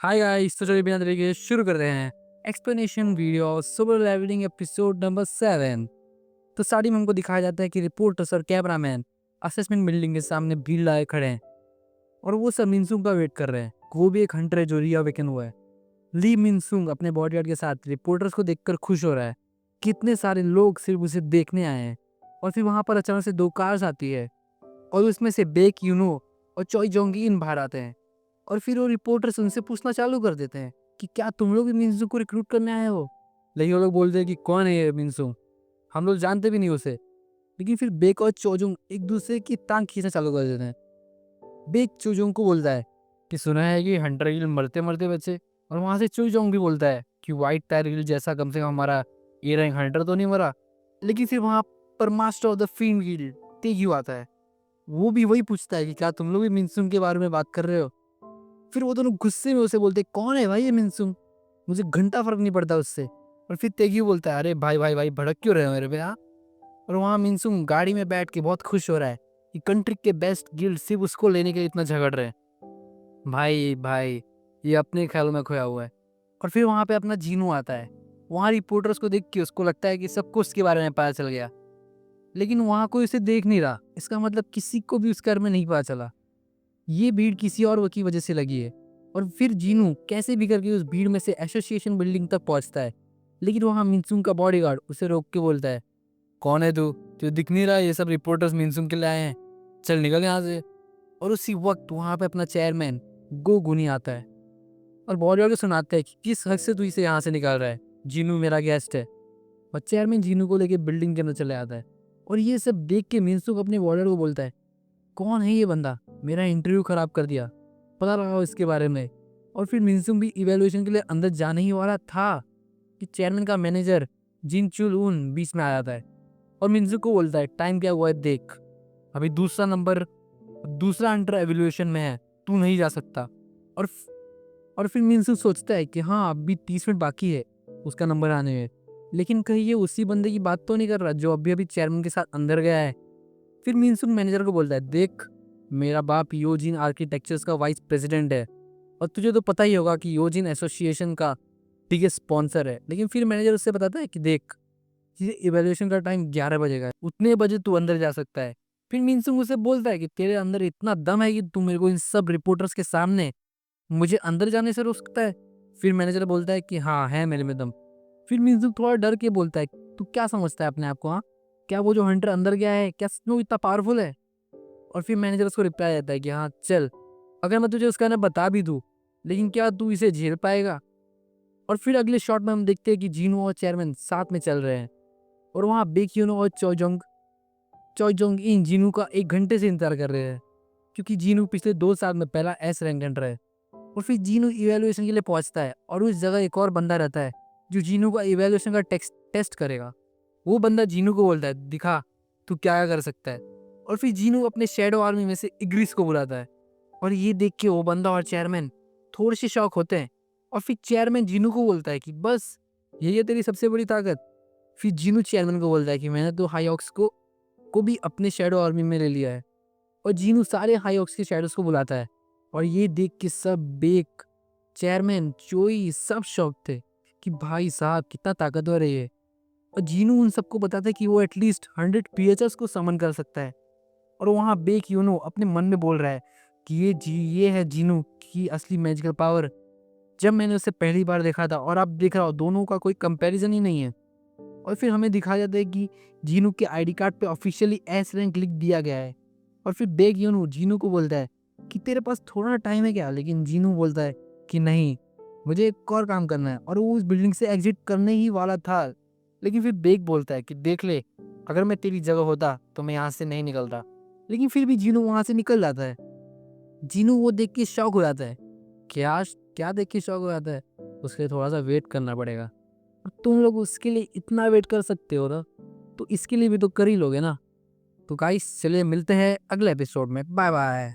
Hi guys, तो चलिए बिना देरी के शुरू करते हैं explanation video super levelling episode number 7। तो स्टार्टिंग में हमको दिखाया जाता है कि रिपोर्टर्स और कैमरामैन असेसमेंट बिल्डिंग के सामने भीड़ लगाए खड़े हैं और वो सब मिनसुंग का वेट कर रहे हैं। वो भी एक हंटर है जो रिया वेकन हुआ है। ली मिनसुंग अपने बॉडीगार्ड के साथ रिपोर्टर्स को देखकर खुश हो रहा है। कितने सारे लोग सिर्फ उसे देखने आए हैं। और फिर वहां पर अचानक से दो कार्स आती है और उसमें से बेक यूनो और चॉय जोंगी इन बाहर आते हैं। और फिर वो रिपोर्टर्स उनसे पूछना चालू कर देते हैं कि क्या तुम लोग भी मिनसू को रिक्रूट करने आए हो। लेकिन वो लोग बोलते हैं कि कौन है ये मिनसू, हम लोग जानते भी नहीं उसे। लेकिन फिर बेक और चोजुंग एक दूसरे की टांग खींचना चालू कर देते हैं। बेक चोजुंग को बोलता है कि सुना है कि हंटर गिल मरते मरते बचे। और वहां से चोजुंग भी बोलता है कि व्हाइट टायर गिल जैसा कम से कम हमारा ये रैंक हंटर तो नहीं मरा। लेकिन फिर वहां पर मास्टर ऑफ द फील्ड गिल तेग्यू आता है। वो भी वही पूछता है कि क्या तुम लोग भी मिनसुंग के बारे में बात कर रहे हो। फिर वो दोनों गुस्से में उसे बोलते कौन है भाई ये मिनसुंग, मुझे घंटा फर्क नहीं पड़ता उससे। और फिर तेगी बोलता है अरे भाई भाई भाई भड़क क्यों रहे हो मेरे पे हाँ। और वहाँ मिनसुंग गाड़ी में बैठ के बहुत खुश हो रहा है कि कंट्री के बेस्ट गिल्ड सिर्फ उसको लेने के लिए इतना झगड़ रहे हैं। भाई भाई ये अपने ख्यालों में खोया हुआ है। और फिर वहाँ पे अपना जीनू आता है। वहाँ रिपोर्टर्स को देख के उसको लगता है कि सबको उसके बारे में पता चल गया। लेकिन वहाँ कोई उसे देख नहीं रहा, इसका मतलब किसी को भी उसके बारे में नहीं पता चला। ये भीड़ किसी और की वजह से लगी है। और फिर जीनू कैसे भी करके उस भीड़ में से एसोसिएशन बिल्डिंग तक पहुंचता है। लेकिन वहां मिनसुंग का बॉडीगार्ड उसे रोक के बोलता है कौन है तू, तुझे दिख नहीं रहा ये सब रिपोर्टर्स मिनसुंग के लिए आए हैं, चल निकल यहाँ से। और उसी वक्त वहां पे अपना चेयरमैन गो गुनी आता है और बॉडीगार्ड को सुनाता है कि किस हक से तू इसे यहाँ से निकाल रहा है, जीनू मेरा गेस्ट है। और चेयरमैन जीनू को लेके बिल्डिंग के अंदर चले आता है। और ये सब देख के मिनसुंग अपने बॉडीगार्ड को बोलता है कौन है ये बंदा, मेरा इंटरव्यू खराब कर दिया, पता लगाओ इसके बारे में। और फिर मिनसुंग भी इवैल्यूएशन के लिए अंदर जाने ही वाला था कि चेयरमैन का मैनेजर जिन चुल उन बीच में आ जाता है और मिनसुंग को बोलता है टाइम क्या हुआ है देख, अभी दूसरा अंडर एवोल्यूशन में है, तू नहीं जा सकता। और और फिर मिनसुंग सोचता है कि हाँ अभी 30 मिनट बाकी है उसका नंबर आने में। लेकिन कहीं ये उसी बंदे की बात तो नहीं कर रहा जो अभी अभी चेयरमैन के साथ अंदर गया है। फिर मिनसुंग मैनेजर को बोलता है देख, मेरा बाप योजिन आर्किटेक्चर्स का वाइस प्रेसिडेंट है और तुझे तो पता ही होगा कि योजिन एसोसिएशन का बिगेस्ट स्पॉन्सर है। लेकिन फिर मैनेजर उससे बताता है कि देख, ये इवैल्यूएशन का टाइम 11 बजे का है, उतने बजे तू अंदर जा सकता है। फिर मिनसुंग उसे बोलता है कि तेरे अंदर इतना दम है कि तू मेरे को इन सब रिपोर्टर्स के सामने मुझे अंदर जाने से रोक सकता है। फिर मैनेजर बोलता है कि हाँ है मेरे में दम। फिर मिनसुंग थोड़ा डर के बोलता है तू क्या समझता है अपने आप को हाँ, क्या वो जो हंटर अंदर गया है क्या सच में वो इतना पावरफुल है। और फिर मैनेजर उसको रिप्लाई देता है कि हाँ चल, अगर मैं तुझे उसका ना बता भी दूँ, लेकिन क्या तू इसे झेल पाएगा। और फिर अगले शॉट में हम देखते हैं कि जीनू और चेयरमैन साथ में चल रहे हैं और वहाँ बेक्यूनो और चॉयजोंग इन जीनू का 1 घंटे से इंतजार कर रहे हैं क्योंकि जीनू पिछले 2 साल में पहला एस रैंक हंटर है। और फिर जीनू इवैल्यूएशन के लिए पहुंचता है और उस जगह एक और बंदा रहता है जो जीनू का इवैल्यूएशन का टेस्ट करेगा। वो बंदा जीनू को बोलता है दिखा तू क्या क्या कर सकता है। और फिर जीनू अपने शैडो आर्मी में से इग्रिस को बुलाता है। और ये देख के वो बंदा और चेयरमैन थोड़े से शौक होते हैं। और फिर चेयरमैन जीनू को बोलता है कि बस यही है तेरी सबसे बड़ी ताकत। फिर जीनू चेयरमैन को बोलता है कि मैंने तो हाईऑक्स को भी अपने शैडो आर्मी में ले लिया है। और जीनू सारे हाईऑक्स के शैडोज को बुलाता है। और ये देख के सब बेक, चेयरमैन, चोई सब शौक थे कि भाई साहब कितना ताकतवर है ये। और जीनू उन सबको बताता है कि वो एटलीस्ट 100 PHs को समन कर सकता है। और वहाँ बेक यूनो अपने मन में बोल रहा है कि ये है जीनू की असली मैजिकल पावर। जब मैंने उसे पहली बार देखा था और अब देख रहा हूँ दोनों का कोई कंपैरिजन ही नहीं है। और फिर हमें दिखाया जाता है कि जीनू के आईडी कार्ड पे ऑफिशियली एस रैंक लिख दिया गया है। और फिर बेक यूनो जीनू को बोलता है कि तेरे पास थोड़ा टाइम है क्या। लेकिन जीनू बोलता है कि नहीं, मुझे एक और काम करना है। और वो उस बिल्डिंग से एग्जिट करने ही वाला था। लेकिन फिर बेक बोलता है कि देख ले, अगर मैं तेरी जगह होता तो मैं यहाँ से नहीं निकलता। लेकिन फिर भी जीनू वहां से निकल जाता है। जीनू वो देख के शॉक हो जाता है। क्या क्या देख के शॉक हो जाता है, उसके लिए थोड़ा सा वेट करना पड़ेगा। और तुम लोग उसके लिए इतना वेट कर सकते हो ना, तो इसके लिए भी तो कर ही लोगे ना। तो गाइस चलिए मिलते हैं अगले एपिसोड में, बाय बाय।